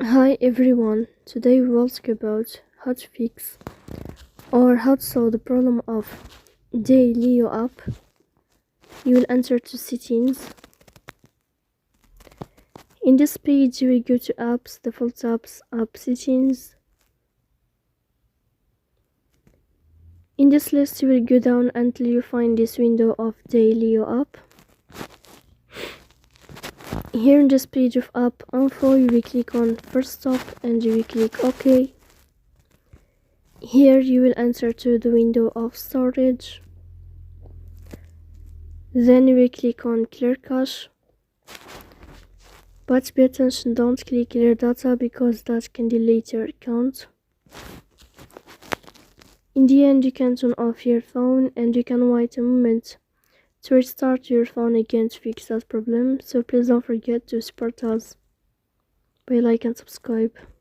Hi everyone, today we will talk about how to fix or how to solve the problem of Daylio app. You will enter to settings. In this page you will go to apps, default apps, app settings. In this list you will go down until you find this window of Daylio app. Here in this page of app info you will click on first stop and you will click OK. Here you will enter to the window of storage. Then you will click on clear cache. But pay attention, don't click clear data because that can delete your account. In the end you can turn off your phone and you can wait a moment to restart your phone again to fix that problem. So please don't forget to support us by like and subscribe.